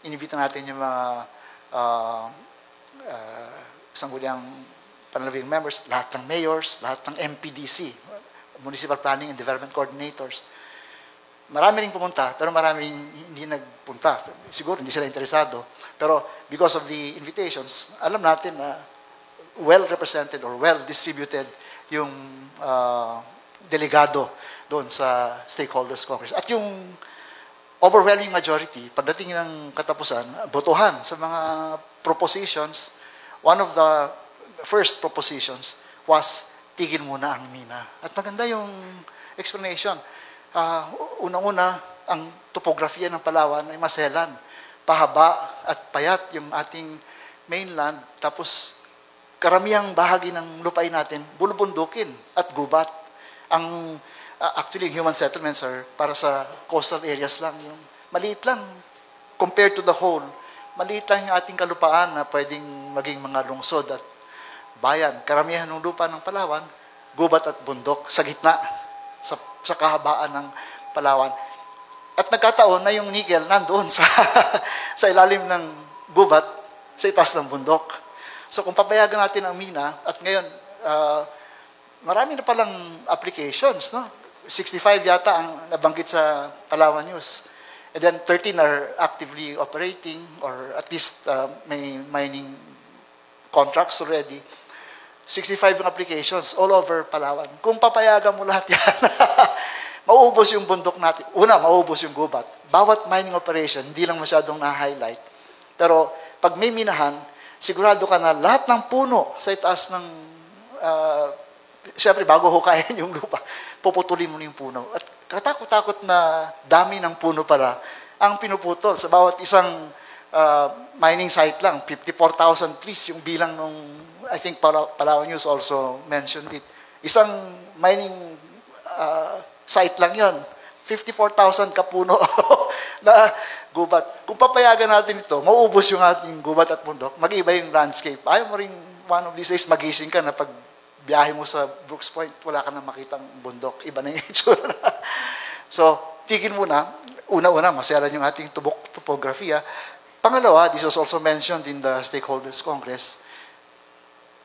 inibita natin yung mga Sangguniang Panlalawigan members, lahat ng mayors, lahat ng MPDC, Municipal Planning and Development Coordinators. Marami rin pumunta, pero marami hindi nagpunta. Siguro hindi sila interesado. Pero because of the invitations, alam natin na well represented or well distributed yung delegado doon sa Stakeholders Congress. At yung overwhelming majority, pagdating ng katapusan, botohan sa mga propositions. One of the first propositions was tigil muna ang mina. At maganda yung explanation. Unang-una, ang topografiya ng Palawan ay maselan. Pahaba at payat yung ating mainland. Tapos, karamihang bahagi ng lupain natin, bulubundukin at gubat. Actually, human settlements are para sa coastal areas lang. Yung maliit lang compared to the whole. Maliit lang yung ating kalupaan na pwedeng maging mga lungsod at bayan. Karamihan ng lupa ng Palawan, gubat at bundok sa gitna, sa kahabaan ng Palawan. At nagkataon na yung nickel nandoon sa ilalim ng gubat, sa itaas ng bundok. So kung papayagan natin ang mina, at ngayon, marami na palang applications, no? 65 yata ang nabanggit sa Palawan News. And then 13 are actively operating or at least may mining contracts already. 65 yung applications all over Palawan. Kung papayagan mo lahat yan, mauubos yung bundok natin. Una, mauubos yung gubat. Bawat mining operation, hindi lang masyadong na-highlight. Pero pag may minahan, sigurado ka na lahat ng puno sa itaas ng, siyempre bago hukayin yung lupa, puputulin mo yung puno. At katakot-takot na dami ng puno pala ang pinuputol. Sa bawat isang mining site lang, 54,000 trees yung bilang nung, I think Palawan News also mentioned it. Isang mining site lang yon, 54,000 kapuno na gubat. Kung papayagan natin ito, mauubos yung ating gubat at bundok, mag-iba yung landscape. Ayaw mo rin one of these days magising ka na pag biyahe mo sa Brooks Point, wala ka na makitang bundok. Iba na yung itsura. So, tigil muna. Una-una, masayaran yung ating topography. Pangalawa, this was also mentioned in the Stakeholders Congress,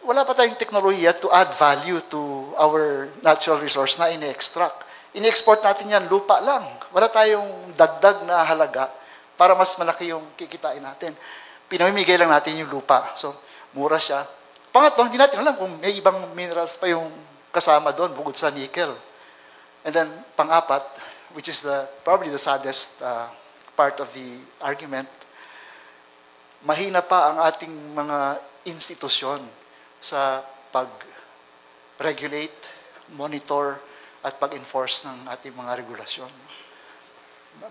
wala pa tayong teknolohiya to add value to our natural resource na ini-extract. Ini-export natin yan, lupa lang. Wala tayong dagdag na halaga para mas malaki yung kikitain natin. Pinamimigay lang natin yung lupa. So, mura siya. Pangatlo, hindi natin alam kung may ibang minerals pa yung kasama doon bukod sa nickel. And then, pang-apat, which is probably the saddest part of the argument, mahina pa ang ating mga institusyon sa pag-regulate, monitor, at pag-enforce ng ating mga regulasyon.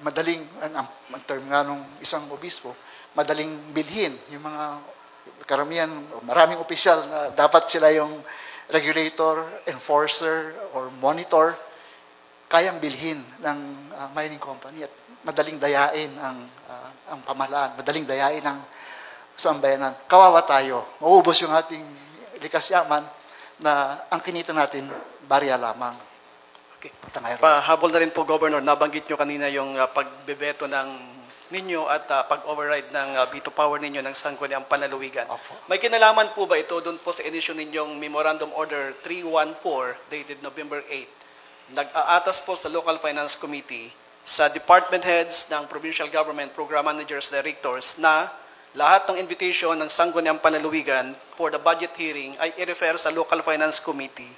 Madaling, ang term nga nung isang obispo, madaling bilhin yung mga karamihan, maraming opisyal na dapat sila yung regulator, enforcer, or monitor, kayang bilhin ng mining company at madaling dayain ang pamahalaan, madaling dayain ang sambayanan. Kawawa tayo. Mauubos yung ating likas yaman na ang kinita natin, barya lamang. Okay. Tangayro. Pahabol na rin po, Governor, nabanggit nyo kanina yung pagbebeto ng ninyo at pag-override ng veto power ninyo ng Sangguniang Panlalawigan. Opo. May kinalaman po ba ito doon po sa inisyu ninyong Memorandum Order 314 dated November 8? Nag-aatas po sa Local Finance Committee sa department heads ng provincial government, program managers, directors na lahat ng invitation ng Sangguniang Panlalawigan for the budget hearing ay i-refer sa Local Finance Committee.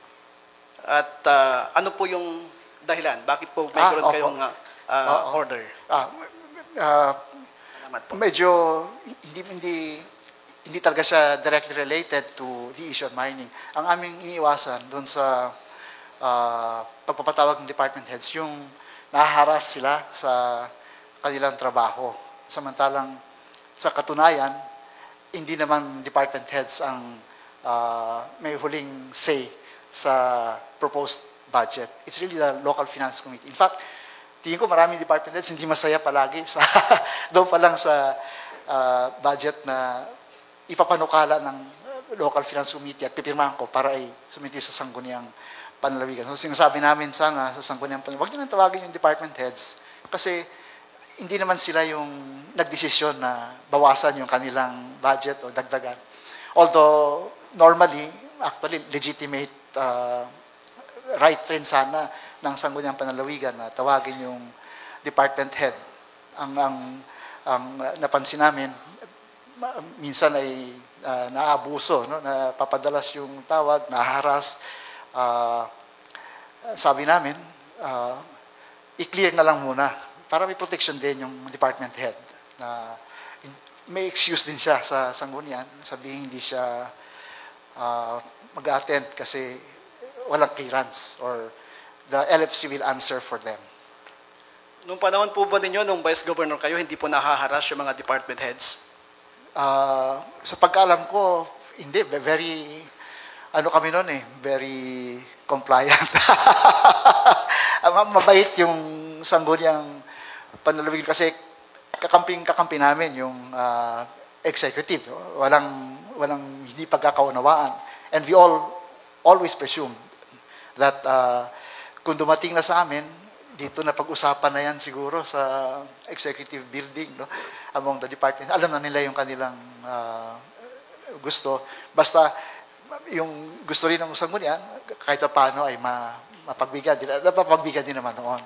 At ano po yung dahilan? Bakit po mayroon kayong order? Medyo hindi talaga siya directly related to the issue of mining. Ang aming iniiwasan doon sa pagpapatawag ng department heads, yung nahaharas sila sa kanilang trabaho. Samantalang sa katunayan, hindi naman department heads ang may huling say sa proposed budget. It's really the Local Finance Committee. In fact, tingin ko maraming department heads hindi masaya palagi sa doon pa lang sa budget na ipapanukala ng Local Finance Committee at pipirmahan ko para ay sumiti sa Sangguniang Panlalawigan. So sinasabi namin sana sa Sangguniang Panlalawigan, huwag nyo nang tawagin yung department heads kasi hindi naman sila yung nagdesisyon na bawasan yung kanilang budget o dagdagan. Although, normally, actually, legitimate right rin sana ng Sangguniang Panlalawigan na tawagin yung department head. Ang napansin namin, minsan ay naabuso, no? Na papadalas yung tawag, naharas. Sabi namin, i-clear na lang muna para may protection din yung department head na may excuse din siya sa Sanggunian, sabihin hindi siya mag-attend kasi walang clearance or the LFC will answer for them. Nung panahon po ba ninyo, nung Vice Governor kayo, hindi po nahaharas yung mga department heads? Sa pagkaalam ko, hindi. Very ano kami noon very compliant. Mabait yung sangguniang panlalawig kasi kakampi namin yung executive. Walang hindi pagkakaunawaan. And we always presume that kung dumating na sa amin, dito na pag-usapan na yan siguro sa executive building, no? Among the department. Alam na nila yung kanilang gusto. Basta yung gusto rin ng sanggunian, kahit paano ay mapagbigyan din naman noon.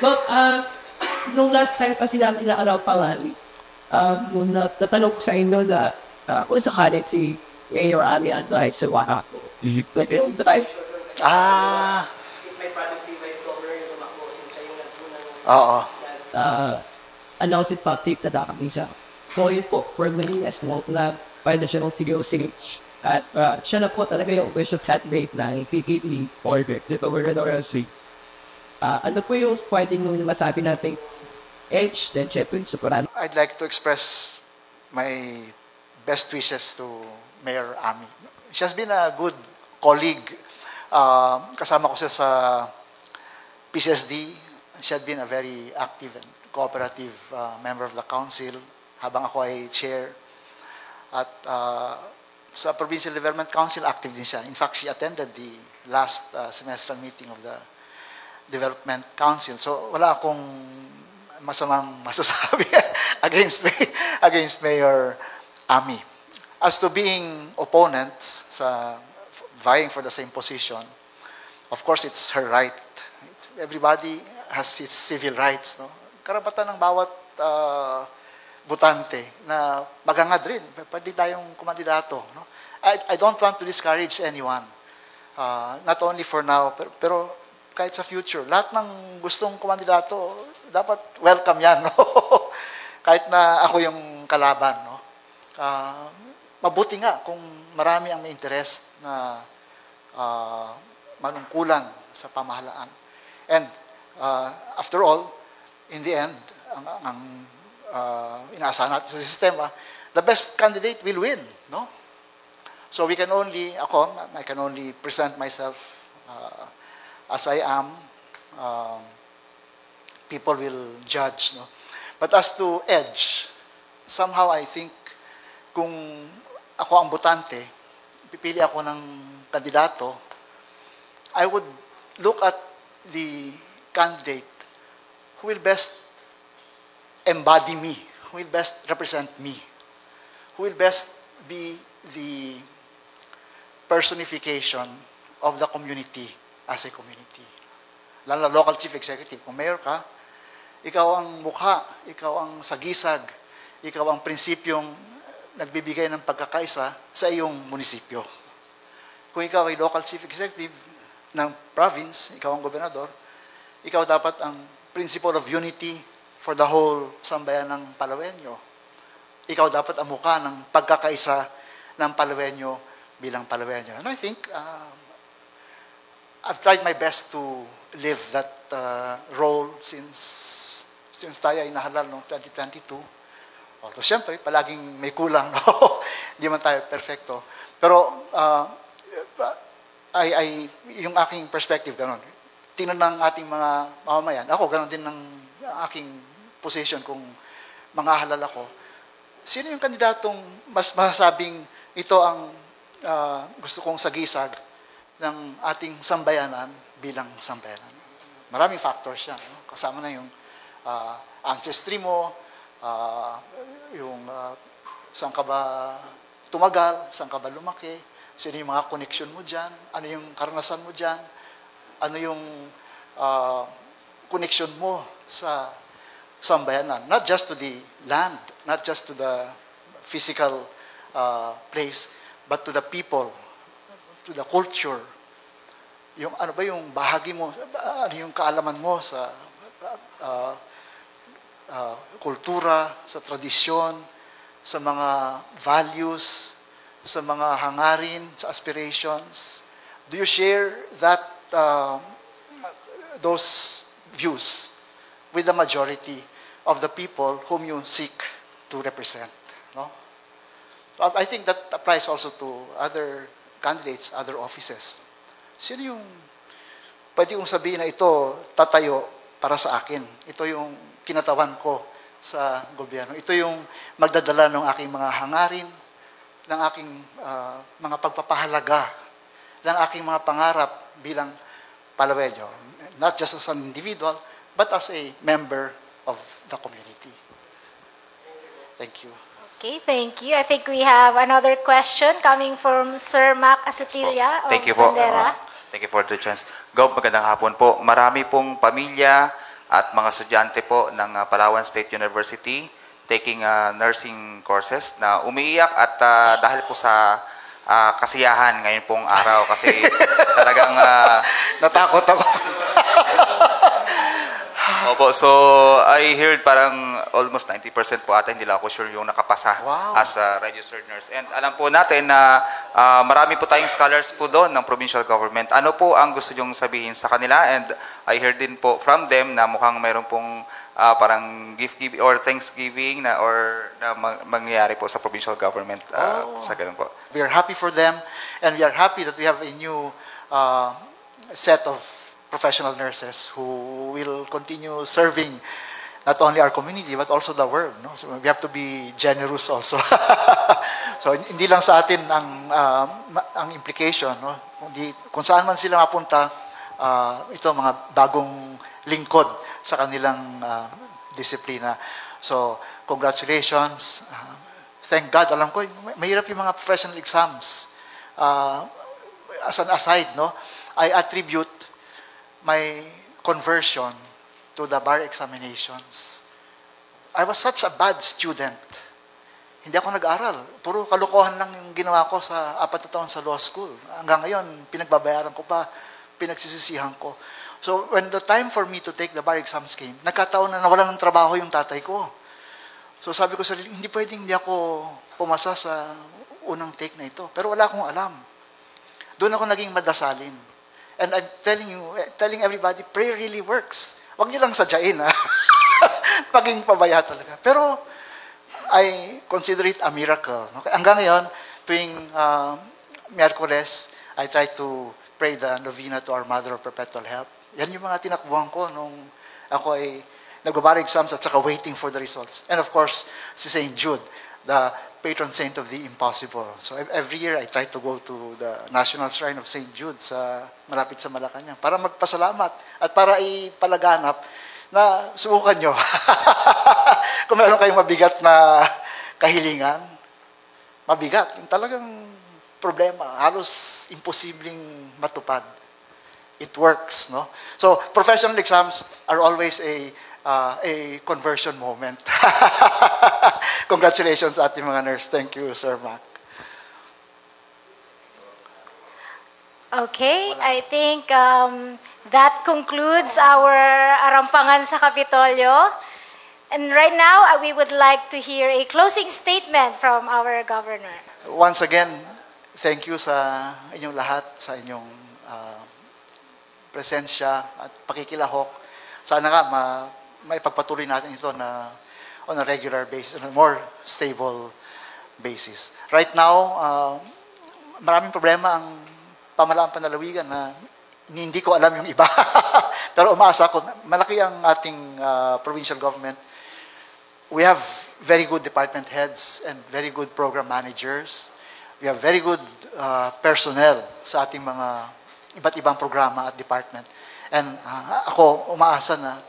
But, nung last time kasi namin na Arampangan, nung natanong ko sa inyo na kung sakali si Mayor Ami advice sa wala ko. But yung time, May product device cover yung tumakbo since siya yung nagpunang Oo. announce it public na kami siya. So yun po, for many years mo na financial COCH. At siya na po talaga yung official candidate na PPP for the governor LC. Ano po yung pwedeng nung masabi natin edge, then syempre superan? I'd like to express my best wishes to Mayor Ami. She has been a good colleague. Kasama ko siya sa PCSD. She had been a very active and cooperative member of the council habang ako ay chair. At sa Provincial Development Council, active din siya. In fact, she attended the last semestral meeting of the Development Council. So wala akong masamang masasabi against Mayor Ami. As to being opponents sa vying for the same position, of course it's her right. Everybody has its civil rights, no? Karapatan ng bawat butante na magangad rin. Pwede tayong kumandidato, no? I don't want to discourage anyone. Not only for now, pero kahit sa future. Lahat ng gustong kumandidato, dapat welcome yan, no? Kahit na ako yung kalaban, no? Mabuti nga kung marami ang may interest na manungkulan sa pamahalaan. And after all, in the end, ang inaasahan natin sa sistema, the best candidate will win, no? So I can only present myself as I am. People will judge, no? But as to edge, somehow I think kung ako ang botante, pipili ako ng kandidato, I would look at the candidate who will best embody me, who will best represent me, who will best be the personification of the community as a community. Lalo na local chief executive, kung mayor ka, ikaw ang mukha, ikaw ang sagisag, ikaw ang prinsipyong nagbibigay ng pagkakaisa sa iyong munisipyo. Kung ikaw ay local chief executive ng province, ikaw ang gobernador, ikaw dapat ang principle of unity for the whole sambayan ng Palawenyo. Ikaw dapat ang mukha ng pagkakaisa ng Palawenyo bilang Palawenyo. And I think I've tried my best to live that role since tayo ay nahalal noong 2022. Although, siyempre, palaging may kulang, no? Hindi man tayo perfecto. Pero, yung aking perspective, gano'n. Tingnan ng ating mga mamamayan. Ako, gano'n din ng aking position kung mangahalal ako. Sino yung kandidatong mas masasabing ito ang gusto kong sagisag ng ating sambayanan bilang sambayanan? Maraming factors yan, no? Kasama na yung ancestry mo, saan ka ba tumagal, saan ka ba lumaki, sino yung mga connection mo dyan, ano yung karanasan mo dyan, ano yung connection mo sa sambayanan. Not just to the land, not just to the physical place, but to the people, to the culture. Yung ano ba yung bahagi mo, ano yung kaalaman mo sa kultura, sa tradisyon, sa mga values, sa mga hangarin, sa aspirations. Do you share those views with the majority of the people whom you seek to represent? No? I think that applies also to other candidates, other offices. Sino yung pwede kong sabihin na ito tatayo para sa akin? Ito yung kinatawan ko sa gobyerno. Ito yung magdadala ng aking mga hangarin, ng aking mga pagpapahalaga, ng aking mga pangarap bilang Palawelyo. Not just as an individual, but as a member of the community. Thank you. Okay, thank you. I think we have another question coming from Sir Mac Asatilia of Thank you po. Bandera. Thank you for the chance. Gov, magandang hapon po. Marami pong pamilya at mga estudyante po ng Palawan State University taking nursing courses na umiiyak at dahil po sa kasiyahan ngayon pong araw kasi talagang Natakot ako. Opo, so I heard parang almost 90% po ata, hindi lang ako sure yung nakapasa as a registered nurse. And alam po natin na marami po tayong scholars po doon ng provincial government. Ano po ang gusto nyong sabihin sa kanila? And I heard din po from them na mukhang mayroon pong parang gift giving or thanksgiving na or na mangyayari po sa provincial government sa ganun po. We are happy for them, and we are happy that we have a new set of professional nurses who will continue serving not only our community but also the world. No? So we have to be generous also. So hindi lang sa atin ang implication. No? Kung saan man sila mapunta, ito mga bagong lingkod sa kanilang disiplina. So congratulations. Thank God. Alam ko, mahirap yung mga professional exams. As an aside, no, I attribute my conversion to the bar examinations. I was such a bad student. Hindi ako nag-aral. Puro kalokohan lang yung ginawa ko sa 4 na taon sa law school. Hanggang ngayon, pinagbabayaran ko pa, pinagsisisihan ko. So when the time for me to take the bar exams came, nagkataon na nawalan ng trabaho yung tatay ko. So sabi ko sa sarili, hindi pwedeng hindi ako pumasa sa unang take na ito. Pero wala akong alam. Doon ako naging madasalin. And I'm telling everybody, prayer really works. Huwag niyo lang sadyain, ha? Paging pabaya talaga. Pero, I consider it a miracle. Okay? Hanggang ngayon, tuwing Miyerkules, I try to pray the novena to our Mother of Perpetual Help. Yan yung mga tinakbuhan ko nung ako ay nag-bar exams at saka waiting for the results. And of course, si St. Jude, the patron saint of the impossible. So every year, I try to go to the National Shrine of St. Jude malapit sa Malacanang para magpasalamat at para ipalaganap na subukan nyo. Kung meron kayong mabigat na kahilingan, mabigat, yung talagang problema, halos imposibleng matupad. It works, no? So professional exams are always a conversion moment. Congratulations ating mga nurse. Thank you, Sir Mac. Okay, I think that concludes our Arampangan sa Kapitolyo. And right now, we would like to hear a closing statement from our governor. Once again, thank you sa inyong lahat, sa inyong presensya at pakikilahok. Sana nga may pagpatuloy natin ito na on a regular basis, on a more stable basis. Right now, maraming problema ang pamahalaan panlalawigan na hindi ko alam yung iba. Pero umaasa ko, malaki ang ating provincial government. We have very good department heads and very good program managers. We have very good personnel sa ating mga iba't ibang programa at department. And ako umaasa na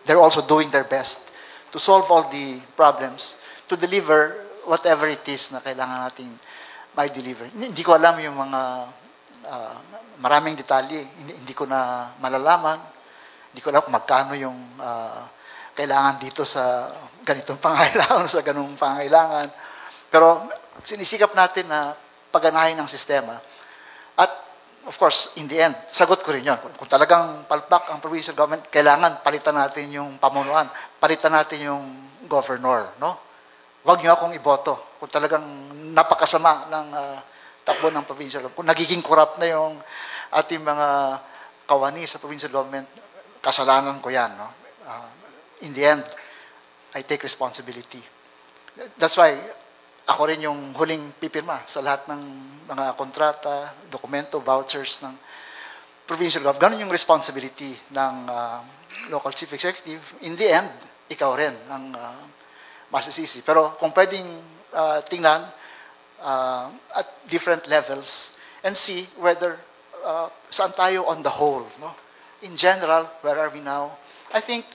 they're also doing their best to solve all the problems, to deliver whatever it is na kailangan nating may deliver. Hindi ko alam yung mga maraming detalye. Hindi ko na malalaman. Hindi ko alam kung magkano yung kailangan dito sa ganitong pangailangan, sa ganung pangailangan. Pero sinisikap natin na paganahin ang sistema. At of course, in the end, sagot ko rin yun. Kung talagang palpak ang provincial government, kailangan palitan natin yung pamunuan, palitan natin yung governor. No? Huwag niyo akong iboto. Kung talagang napakasama ng takbo ng provincial government, kung nagiging corrupt na yung ating mga kawani sa provincial government, kasalanan ko yan. No? In the end, I take responsibility. That's why ako rin yung huling pipirma sa lahat ng mga kontrata, dokumento, vouchers ng provincial government. Ganun yung responsibility ng local chief executive. In the end, ikaw rin ang masisisi. Pero kung pwedeng tingnan at different levels and see whether saan tayo on the whole. No? In general, where are we now? I think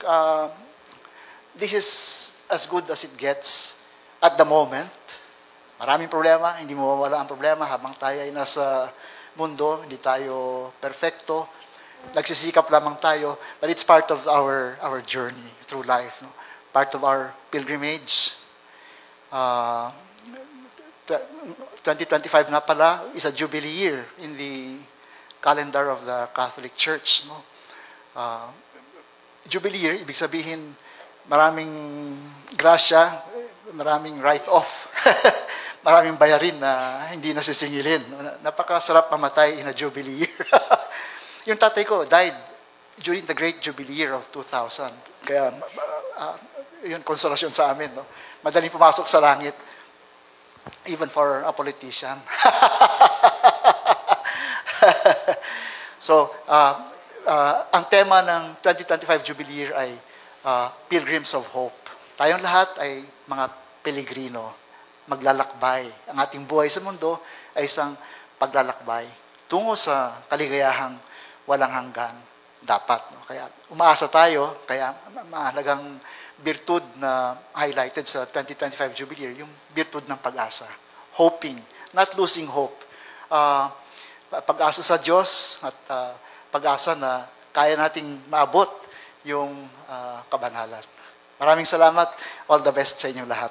this is as good as it gets at the moment. Maraming problema, hindi mawawala ang problema habang tayo ay nasa mundo, hindi tayo perfecto. Nagsisikap lamang tayo, but it's part of our journey through life. No? Part of our pilgrimage. 2025 nga pala is a jubilee year in the calendar of the Catholic Church. No? Jubilee year, ibig sabihin maraming grasya, maraming write-off, maraming bayarin na hindi nasisingilin. Napakasarap mamatay in a jubilee year. Yung tatay ko died during the Great Jubilee Year of 2000. Kaya yun konsolasyon sa amin. No? Madaling pumasok sa langit, even for a politician. So, ang tema ng 2025 Jubilee Year ay Pilgrims of Hope. Tayong lahat ay mga pelegrino, maglalakbay. Ang ating buhay sa mundo ay isang paglalakbay tungo sa kaligayahang walang hanggan dapat. No? Kaya umaasa tayo, kaya mahalagang birtud na highlighted sa 2025 Jubilee Year, yung birtud ng pag-asa. Hoping, not losing hope. Pag-asa sa Diyos at pag-asa na kaya nating maabot yung kabanalan. Maraming salamat. All the best sa inyong lahat.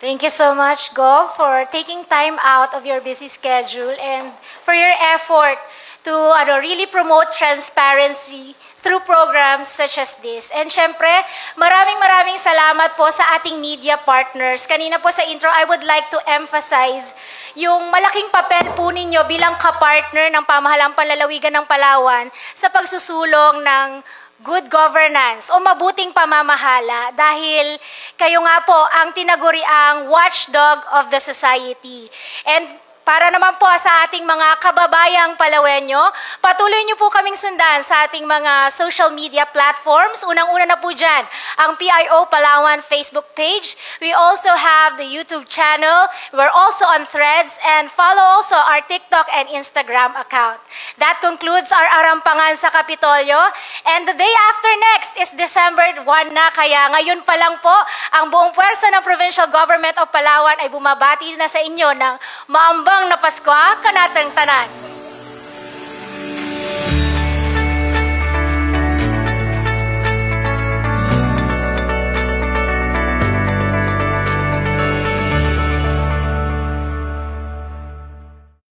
Thank you so much, Gov, for taking time out of your busy schedule and for your effort to really promote transparency through programs such as this. And syempre, maraming salamat po sa ating media partners. Kanina po sa intro, I would like to emphasize yung malaking papel po ninyo bilang kapartner ng pamahalang panlalawigan ng Palawan sa pagsusulong ng good governance o mabuting pamamahala dahil kayo nga po ang tinaguriang watchdog of the society. And para naman po sa ating mga kababayang Palawenyo, patuloy niyo po kaming sundan sa ating mga social media platforms. Unang-una na po dyan, ang PIO Palawan Facebook page. We also have the YouTube channel. We're also on Threads and follow also our TikTok and Instagram account. That concludes our Arampangan sa Kapitolyo. And the day after next is December 1 na, kaya ngayon pa lang po, ang buong puwersa ng Provincial Government of Palawan ay bumabati na sa inyo ng maambang na Pasko, kanatang tanan.